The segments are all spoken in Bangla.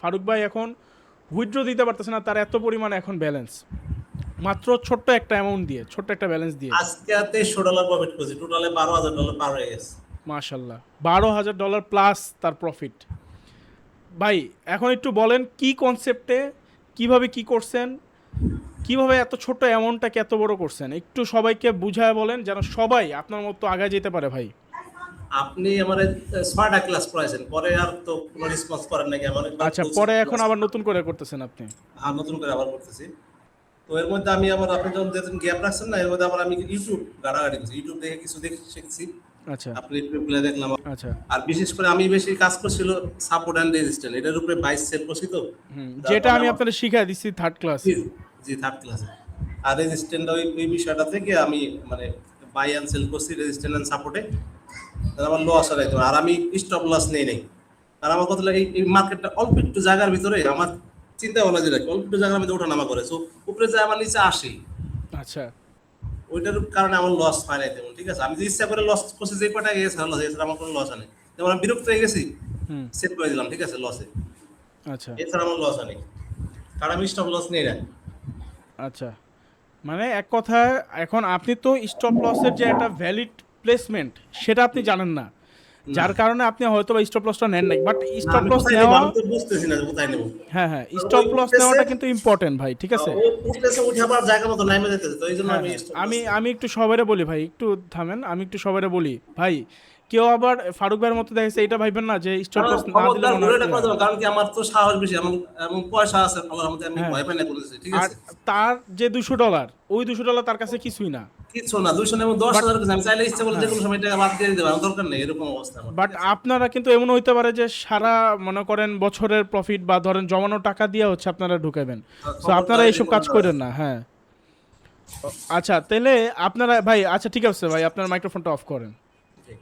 ফারুক ভাই এখন উইথড্র দিতে পারতেছে না, তার এত পরিমাণ এখন ব্যালেন্স, মাত্র ছোট্ট একটা অ্যামাউন্ট দিয়ে, ছোট্ট একটা ব্যালেন্স দিয়ে। আজকে $2300 প্রফিট করছি, টোটালে $12,000 পার হয়ে গেছে। মাশাল্লাহ, $12,000 প্লাস তার প্রফিট। ভাই এখন একটু বলেন কি কনসেপ্টে, কিভাবে কি করছেন, কিভাবে এত ছোট অ্যামাউন্টটাকে এত বড় করছেন, একটু সবাইকে বুঝায় বলেন যেন সবাই আপনার মতো আগায় যেতে পারে ভাই। আপনি আমার 6টা ক্লাস করাইছেন, পরে আর তো কোনো রেসপন্স করেন নাকি? আমি অনেকবার আচ্ছা, বলছি পরে এখন ক্লাস, আবার নতুন করে করতেছেন আপনি? হ্যাঁ নতুন করে আবার করতেছি। তো এর মধ্যে আমি আবার, আপনি যখন যেদিন গ্যাপ রাখছেন না, এর মধ্যে আবার আমি ইউটিউব ঘাটাঘাটি করছি, ইউটিউব দেখে কিছু দেখে শিখছি। আচ্ছা আপনি ইউটিউবগুলো দেখলাম। আচ্ছা। আর বিশেষ করে আমি বেশি কাজ করছিল সাপোর্ট অ্যান্ড রেজিস্ট্যান্ট, এটার উপরে 22 সেল করছি তো, যার যেটা কারণে আমি আমার, আপনাদের শিখাই দিচ্ছি থার্ড জি ক্লাসে। জি থার্ড ক্লাসে। আর রেজিস্ট্যান্ট ওই বিষয়টা থেকে আমি মানে বাই অ্যান্ড সেল করছি রেজিস্ট্যান্ট অ্যান্ড সাপোর্টে, আমার লস হয় একদম। আর আমি স্টপ লস নেই নাই। আর আমার কথা হলো এই মার্কেটটা অল্প একটু জায়গার ভিতরে আমার চিন্তা ভাবনা যেটা, অল্প একটু জায়গার ভিতরে ওঠানামা করে, সো উপরে যায় আমার নিচে আসে, আচ্ছা ওইটার কারণে আমার লস হয় নাই তেমন। ঠিক আছে, আমি যে ইচ্ছা করে লস করছি, যে কটা গেছে লস হয়েছে, আমার কোনো লস হয় নাই। যেমন আমি বিরক্ত হয়ে গেছি, হুম। সেট করে দিলাম, ঠিক আছে, লসে, আচ্ছা এছাড়া আমার লস হয়নি, কারণ আমি স্টপ লস নেই না। আচ্ছা। মানে এক কথায় এখন আপনি তো স্টপ লসের যে একটা ভ্যালিড প্লেসমেন্ট সেটা আপনি জানেন না, না যার কারণে আপনি হয়তো বা স্টপ লসটা নেন নাই, বাট না, স্টপ আমি লস কোথায় নেবো, নেওয়া, আমি তো বুঝতেছি না যে কোথায় নেবো। হ্যাঁ হ্যাঁ, কারণ ওই স্টপ লস উঠতেছে, নেওয়াটা কিন্তু ইম্পর্টেন্ট ভাই, ঠিক আছে। ও উঠতেছে, উঠে আবার জায়গা মতো নামে যেতেছে, তো এই জন্য হ্যাঁ আমি হ্যাঁ, স্টপ লস আমি নেই। আমি একটু সবাইরে বলি ভাই, একটু থামেন, আমি একটু সবাইরে বলি ভাই, কেউ আবার ফারুক ভাইয়ের মতো দেখেছে এটা ভাইবেন না যে স্টপ কারণ লস না দিলে খবরদার মনে হয় ঘুরে টাকা ইয়া। দেবো, কারণ কি আমার তো সাহস বেশি, এবং এবং পয়সা আছে আল্লাহর মধ্যে, আমি হ্যাঁ, ভয় পাই না কোনো কিছু, ঠিক আর আছে। তার যে $200, ওই $200 তার কাছে কিছুই না। কিচ্ছু না, 200 এবং দশ বাট হাজার কিছু, আমি চাইলে ইচ্ছা করলে যে হ্যাঁ, কোনো সময় টাকা বাদ দিয়ে দিতে পারি, আমার দরকার নেই, এরকম অবস্থা আমার, ঠিক বাট আছে। আপনারা কিন্তু এমন হইতে পারে যে সারা মনে করেন বছরের প্রফিট বা ধরেন জমানো টাকা দিয়ে হচ্ছে আপনারা ঢুকাবেন। সো আপনারা খবরদার এইসব এরকম কাজ কাজ। করেন না, হ্যাঁ। আচ্ছা তাহলে আপনারা ভাই, আচ্ছা ঠিক আছে ভাই, আপনার মাইক্রোফোনটা অফ করেন। ঠিক।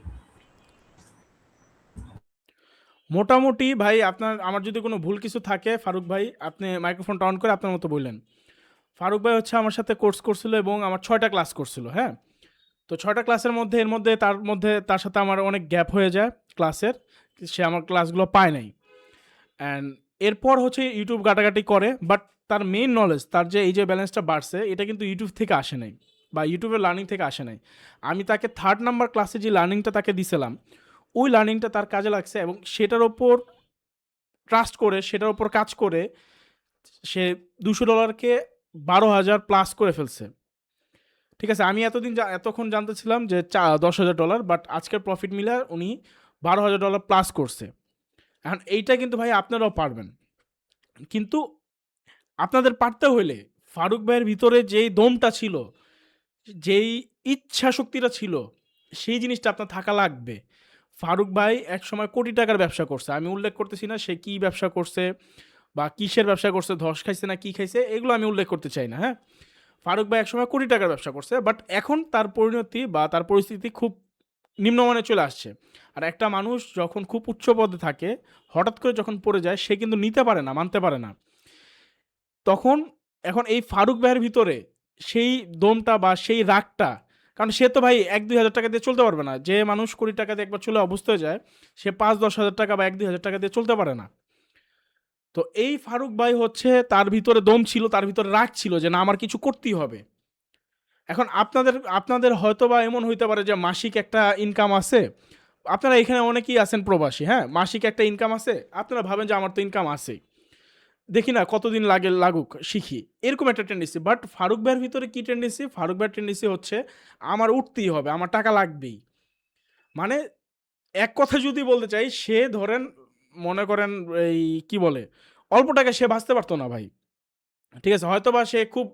মোটামুটি ভাই আপনার, আমার যদি কোনো ভুল কিছু থাকে ফারুক ভাই, আপনি মাইক্রোফোনটা অন করে আপনার মতো বললেন। ফারুক ভাই হচ্ছে আমার সাথে কোর্স করছিল এবং আমার 6টা ক্লাস করছিল, হ্যাঁ। তো 6টা ক্লাসের মধ্যে এর মধ্যে তার সাথে আমার অনেক গ্যাপ হয়ে যায় ক্লাসের, সে আমার ক্লাসগুলো পায় নাই। অ্যান্ড এরপর হচ্ছে ইউটিউব ঘাটাঘাটি করে, বাট তার মেইন নলেজ, তার যে এই যে ব্যালেন্সটা বাড়ছে, এটা কিন্তু ইউটিউব থেকে আসে নাই বা ইউটিউবের লার্নিং থেকে আসে নাই। আমি তাকে থার্ড নাম্বার ক্লাসে যে লার্নিংটা তাকে দিছিলাম, ওই লার্নিংটা তার কাজে লাগছে এবং সেটার ওপর ট্রাস্ট করে, সেটার ওপর কাজ করে সে $200 12,000 প্লাস করে ফেলছে। ঠিক আছে, আমি এতক্ষণ জানতেছিলাম যে $10,000, বাট আজকের প্রফিট মিলে উনি $12,000 প্লাস করছে। এখন এইটা কিন্তু ভাই আপনারাও পারবেন, কিন্তু আপনাদের পারতে হইলে ফারুক ভাইয়ের ভিতরে যেই দমটা ছিল, যেই ইচ্ছা শক্তিটা ছিল, সেই জিনিসটা আপনার থাকা লাগবে। ফারুক ভাই একসময় কোটি টাকার ব্যবসা করছে, আমি উল্লেখ করতেছি না সে কি ব্যবসা করছে বা কিসের ব্যবসা করছে, ধস খাইছে না কি খাইছে, এগুলো আমি উল্লেখ করতে চাই না, হ্যাঁ। ফারুক ভাই একসময় কোটি টাকার ব্যবসা করছে, বাট এখন তার পরিণতি বা তার পরিস্থিতি খুব নিম্নমানে চলে আসছে। আর একটা মানুষ যখন খুব উচ্চ পদে থাকে, হঠাৎ করে যখন পড়ে যায়, সে কিন্তু নিতে পারে না, মানতে পারে না। তখন এখন এই ফারুক ভাইয়ের ভিতরে সেই দমটা বা সেই রাগটা, কারণ সে তো ভাই 1-2 হাজার টাকা দিয়ে চলতে পারবে না, যে মানুষ কোটি টাকা দিয়ে একবার চলে অবস্থা হয়ে যায়, সে 5-10 হাজার টাকা বা 1-2 হাজার টাকা দিয়ে চলতে পারে না। তো এই ফারুক ভাই হচ্ছে, তার ভিতরে দম ছিল, তার ভিতরে রাগ ছিল যে না আমার কিছু করতেই হবে। এখন আপনাদের আপনাদের হয়তো বা এমন হইতে পারে যে মাসিক একটা ইনকাম আছে, আপনারা এখানে অনেকেই আছেন প্রবাসী, হ্যাঁ, মাসিক একটা ইনকাম আছে, আপনারা ভাবেন যে আমার তো ইনকাম আছে, দেখি না কতদিন লাগুক শিখি, এরকম একটা টেন্ডেন্সি। বাট ফারুক ভাইয়ের ভিতরে কি টেন্ডেন্সি, ফারুক ভাইয়ের টেন্ডেন্সি হচ্ছে আমার উঠতেই হবে, আমার টাকা লাগবেই। মানে এক কথা যদি বলতে চাই, সে ধরেন মনে করেন এই কি বলে, অল্প টাকায় সে বাঁচতে পারতো না ভাই, ঠিক আছে, হয়তো বা সে খুব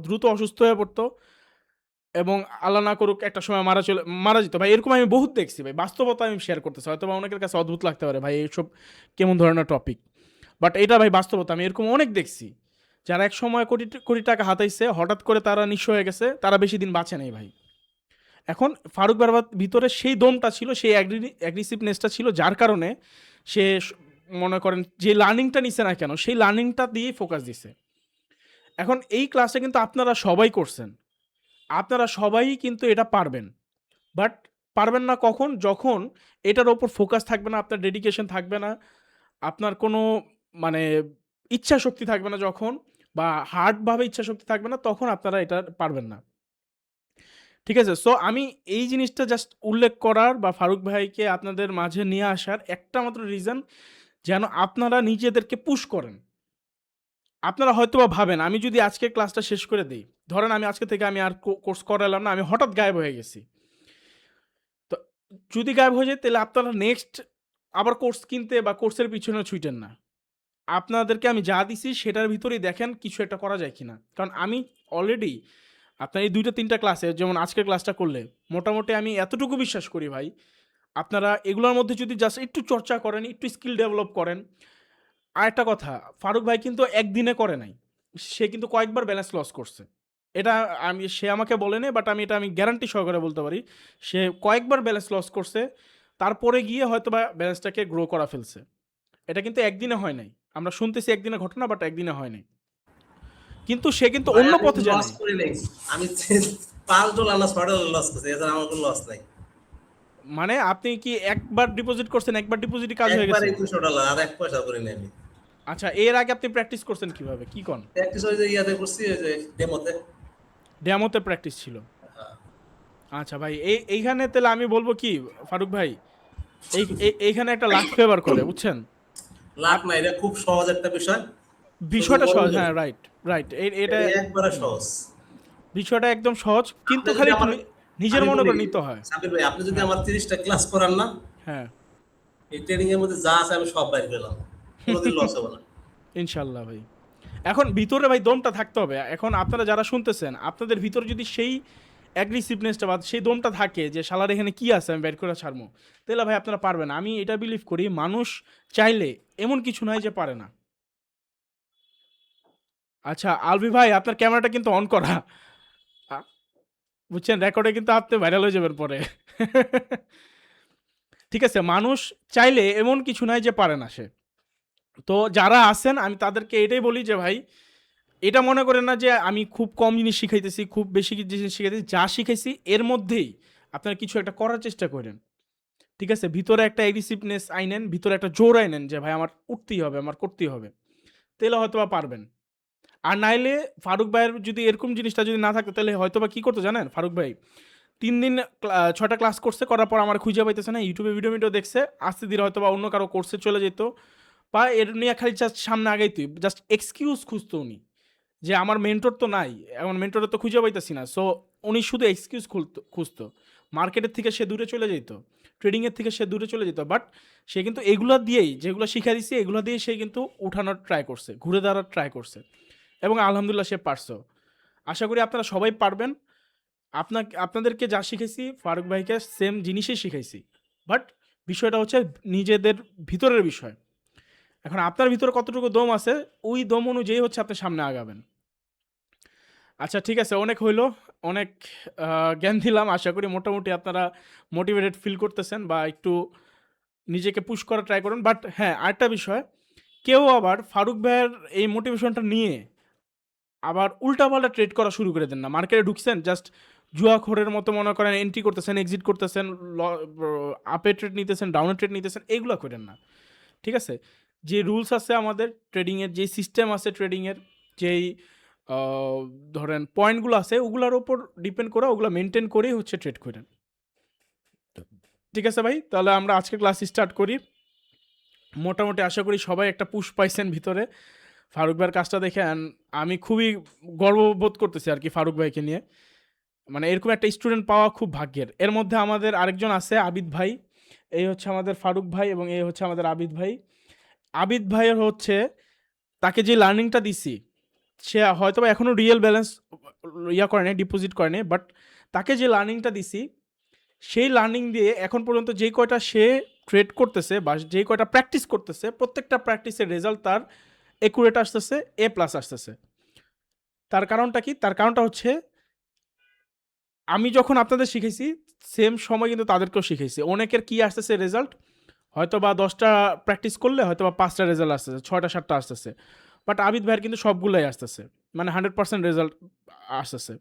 দ্রুত অসুস্থ হয়ে পড়তো এবং আল্লাহ না করুক একটা সময় মারা যেত ভাই, এরকম আমি বহুত দেখছি ভাই, বাস্তবতা আমি শেয়ার করতেছি, হয়তো বা অনেকের কাছে অদ্ভুত লাগতে পারে ভাই এইসব কেমন ধরনের টপিক, বাট এটা ভাই বাস্তবতা, আমি এরকম অনেক দেখছি যারা এক সময় কোটি কোটি টাকা হাতাইছে, হঠাৎ করে তারা নিঃস্ব হয়ে গেছে, তারা বেশি দিন বাঁচে নাই ভাই। এখন ফারুক বারবার ভিতরে সেই দমটা ছিল, সেই অ্যাগ্রেসিভনেসটা ছিল, যার কারণে সে মনে করেন যে লার্নিংটা নিছে না কেন, সেই লার্নিংটা দিয়েই ফোকাস দিছে। এখন এই ক্লাসে কিন্তু আপনারা সবাই করছেন, আপনারা সবাই কিন্তু এটা পারবেন, বাট পারবেন না কখন, যখন এটার ওপর ফোকাস থাকবে না, আপনার ডেডিকেশন থাকবে না, আপনার কোনো মানে ইচ্ছা শক্তি থাকবে না যখন, বা হার্ডভাবে ইচ্ছা শক্তি থাকবে না, তখন আপনারা এটা পারবেন না। ঠিক আছে? সো আমি এই জিনিসটা জাস্ট উল্লেখ করার বা ফারুক ভাইকে আপনাদের মাঝে নিয়ে আসার একটা মাত্র রিজন, যেন আপনারা নিজেদেরকে পুশ করেন। আপনারা হয়তোবা ভাবেন আমি যদি আজকে ক্লাসটা শেষ করে দেই, ধরেন আমি আজকে থেকে আমি আর কোর্স করালাম না, আমি হঠাৎ গায়েব হয়ে গেছি। তো যদি গায়েব হয়ে যায় তাহলে আপনারা নেক্সট আবার কোর্স কিনতে বা কোর্সের পিছনে ছুটেন না। আপনাদেরকে আমি যা দিছি সেটার ভিতরেই দেখেন কিছু একটা করা যায় কিনা। কারণ আমি অলরেডি আপনার এই ২টা ৩টা ক্লাসে, যেমন আজকের ক্লাসটা করলে মোটামুটি আমি এতটুকু বিশ্বাস করি ভাই, আপনারা এগুলোর মধ্যে যদি জাস্ট একটু চর্চা করেন, একটু স্কিল ডেভেলপ করেন। আরেকটা কথা, ফারুক ভাই কিন্তু একদিনে করে নাই। সে কিন্তু কয়েকবার ব্যালেন্স লস করছে। এটা সে আমাকে বলেনি, বাট আমি গ্যারান্টি সহকারে বলতে পারি। সে কয়েকবার ব্যালেন্স লস করছে। তারপরে গিয়ে হয়তোবা ব্যালেন্সটাকে গ্রো করা ফেলছে। এটা কিন্তু একদিনে হয় নাই। আমরা শুনতেছি একদিনের ঘটনা, বাট একদিনে হয় নাই। কিন্তু সে কিন্তু ভাই অন্য আমি পথে যায় লস নাই। করি নাই, আমি $5 না $6 লস করছি, এছাড়া আমার কোনো লস নাই। মানে আপনি কি একবার ডিপোজিট করছেন, একবার ডিপোজিটে কাজ হয়ে গেছে? একবারই $200, আর 1 পয়সা করি নাই আমি। আচ্ছা, এর আগে আপনি প্র্যাকটিস করছেন কিভাবে? কি কন? প্র্যাকটিস ওই যে ইয়াতে করছি, ওই যে ডেমোতে। ডেমোতে প্র্যাকটিস ছিল। আচ্ছা ভাই, এইখানে তাহলে আমি বলবো কি ফারুক ভাই, এইখানে একটা লাক ফেভার করে, বুঝছেন? লাখ আপ না, এটা খুব সহজ একটা বিষয়, শুধু বিষয়টা সহজ, মনোযোগ। হ্যাঁ, রাইট, রাইট। এটা এটা একবারে সহজ। বিষয়টা একদম সহজ, কিন্তু আপনি খালি যদি একটু আমার, নিজের আমি মনে বলি করে নিতে হয়। সাবির ভাই, আপনি যদি হ্যাঁ, আমার 30টা ক্লাস করান না, হ্যাঁ। এই ট্রেনিং এর মধ্যে যা আছে আমি সব বাইর পেলাম, কোনোদিন লস হবে না। ইনশাল্লাহ ভাই। এখন ভিতরে ভাই দমটা থাকতে হবে। এখন আপনারা যারা শুনতেছেন, আপনাদের ভিতরে যদি সেই অ্যাগ্রেসিভনেসটা বা সেই দমটা থাকে যে শালার এখানে কি আছে আমি বের করে ছাড়বো, তাহলে ভাই আপনারা পারবেন। আমি এটা বিলিভ করি, মানুষ চাইলে এমন কিছু নাই যে পারে না। আচ্ছা আলভি ভাই, আপনার ক্যামেরাটা কিন্তু অন করা। আ- বুঝছেন, রেকর্ডে কিন্তু আপনি ভাইরাল হয়ে যাবেন পরে। ঠিক আছে, মানুষ চাইলে এমন কিছু নাই যে পারে না সে। তো যারা আছেন আমি তাদেরকে এটাই বলি যে ভাই, এটা মনে করেন না যে আমি খুব কম জিনিস শিখাইতেছি, খুব বেশি জিনিস শিখাইতেছি। যা শিখাইছি এর মধ্যেই আপনারা কিছু একটা করার চেষ্টা করেন। ঠিক আছে, ভিতরে একটা এগ্রেসিভনেস আইনেন, ভিতরে একটা জোর আইনেন যে ভাই আমার উঠতেই হবে, আমার করতেই হবে। তাহলে হয়তোবা পারবেন। আর নাইলে ফারুক ভাইয়ের যদি এরকম জিনিসটা যদি না থাকতো, তাহলে হয়তোবা কি করতো জানেন? ফারুক ভাই ৩ দিন ৬টা ক্লাস করছে, করার পর আমার খুঁজে পাইতেছে না, ইউটিউবে ভিডিও দেখছে, আস্তে ধীরে হয়তোবা অন্য কারো কোর্সে চলে যেত, বা এর নিয়ে খালি জাস্ট সামনে আগাইতই, জাস্ট এক্সকিউজ খুঁজতো উনি, যে আমার মেন্টর তো নাই, এখন মেন্টরের তো খুঁজে পাইতেছি না। সো উনি শুধু এক্সকিউজ খুঁজতো। মার্কেটের থেকে সে দূরে চলে যেত, ট্রেডিংয়ের থেকে সে দূরে চলে যেত। বাট সে কিন্তু এগুলো দিয়েই, যেগুলো শিখা দিচ্ছে এগুলো দিয়ে সে কিন্তু উঠানোর ট্রাই করছে, ঘুরে দাঁড়ার ট্রাই করছে, এবং আলহামদুলিল্লাহ সে পারছো। আশা করি আপনারা সবাই পারবেন। আপনাদেরকে যা শিখেছি ফারুক ভাইকে সেম জিনিসই শিখাইছি। বাট বিষয়টা হচ্ছে নিজেদের ভিতরের বিষয়। এখন আপনার ভিতরে কতটুকু দম আছে, ওই দম অনুযায়ী হচ্ছে আপনি সামনে আগাবেন। আচ্ছা ঠিক আছে, অনেক হইলো, অনেক জ্ঞান দিলাম। আশা করি মোটামুটি আপনারা মোটিভেটেড ফিল করতেছেন বা একটু নিজেকে পুশ করা ট্রাই করুন। বাট হ্যাঁ, আরেকটা বিষয়, কেউ আবার ফারুক ভাইয়ের এই মোটিভেশনটা নিয়ে আবার উল্টাপাল্টা ট্রেড করা শুরু করে দেন না। মার্কেটে ঢুকছেন, জাস্ট জুয়াখোরের মতো মনে করেন এন্ট্রি করতেছেন, এক্সিট করতেছেন, আপে ট্রেড নিতেছেন, ডাউনে ট্রেড নিতেছেন, এইগুলো করেন না। ঠিক আছে? যে রুলস আছে আমাদের ট্রেডিংয়ের, যে সিস্টেম আছে ট্রেডিংয়ের, যেই ধরেন পয়েন্টগুলো আছে, ওগুলোর উপর ডিপেন্ড করে ওগুলো মেনটেন করেই হচ্ছে ট্রেড করেন। ঠিক আছে ভাই, তাহলে আমরা আজকে ক্লাস স্টার্ট করি। মোটামুটি আশা করি সবাই একটা পুশ পাইছেন ভিতরে ফারুক ভাইয়ের কাজটা দেখে। অ্যান্ড আমি খুবই গর্ববোধ করতেছি আর কি ফারুক ভাইকে নিয়ে। মানে এরকম একটা স্টুডেন্ট পাওয়া খুব ভাগ্যের। এর মধ্যে আমাদের আরেকজন আছে আবিদ ভাই, এই হচ্ছে আমাদের ফারুক ভাই, এবং এই হচ্ছে আমাদের আবিদ ভাই। আবিদ ভাইয়ের হচ্ছে, তাকে যে লার্নিংটা দিছি, সে হয়তো বা এখনও রিয়েল ব্যালেন্স করে নাই, ডিপোজিট করে নাই, বাট তাকে যে লার্নিংটা দিছি, সেই লার্নিং দিয়ে এখন পর্যন্ত যেই কয়টা সে ট্রেড করতেছে বা যেই কয়টা প্র্যাকটিস করতেছে, প্রত্যেকটা প্র্যাকটিসের রেজাল্ট তার একুরেট আসতেছে, A+ আসতেছে। তার কারণটা কি? তার কারণটা হচ্ছে আমি যখন আপনাদের শিখেছি সেম সময় কিন্তু তাদেরকেও শিখেছি। অনেকের কি আসতেছে রেজাল্ট, হয়তো বা 10টা প্র্যাকটিস করলে হয়তো বা 5টা রেজাল্ট আসতেছে, 6টা 7টা আসতেছে। বাট আবিদ ভাইয়ের কিন্তু সবগুলোই আসতেছে, মানে 100% রেজাল্ট আসতেছে।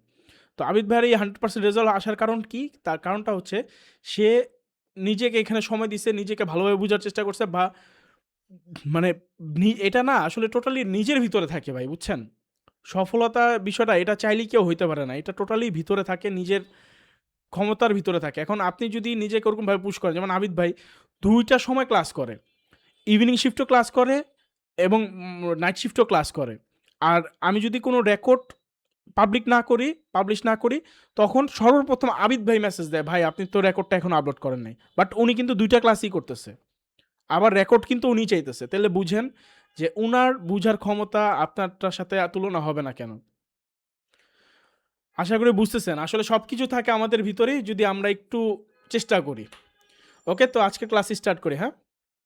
তো আবিদ ভাইয়ের এই 100% রেজাল্ট আসার কারণ কি? তার কারণটা হচ্ছে সে নিজেকে এখানে সময় দিছে, নিজেকে ভালোভাবে বোঝার চেষ্টা করছে, বা মানে এটা না আসলে টোটালি নিজের ভিতরে থাকে ভাই, বুঝছেন? সফলতা বিষয়টা এটা চাইলেই কেউ হইতে পারে না। এটা টোটালি ভিতরে থাকে, নিজের ক্ষমতার ভিতরে থাকে। এখন আপনি যদি নিজেকে ওরকমভাবে পুশ করেন, যেমন আবিদ ভাই ২ টা সময় ক্লাস করে। ইভিনিং শিফটও ক্লাস করে এবং নাইট শিফটও ক্লাস করে। আর আমি যদি কোনো রেকর্ড পাবলিশ না করি, তখন সর্বপ্রথম আবিদ ভাই মেসেজ দেয়, "ভাই আপনি তো রেকর্ডটা এখনো আপলোড করেন নাই।" বাট উনি কিন্তু ২ টা ক্লাসই করতেছে। আবার রেকর্ড কিন্তু উনিই চাইতেছে। তাইলে বুঝেন যে উনার বুঝার ক্ষমতা আপনারটার সাথে তুলনা হবে না কেন? আশা করি বুঝতেছেন। আসলে সবকিছু থাকে আমাদের ভিতরেই যদি আমরা একটু চেষ্টা করি। ওকে? তো আজকে ক্লাস স্টার্ট করি, হ্যাঁ?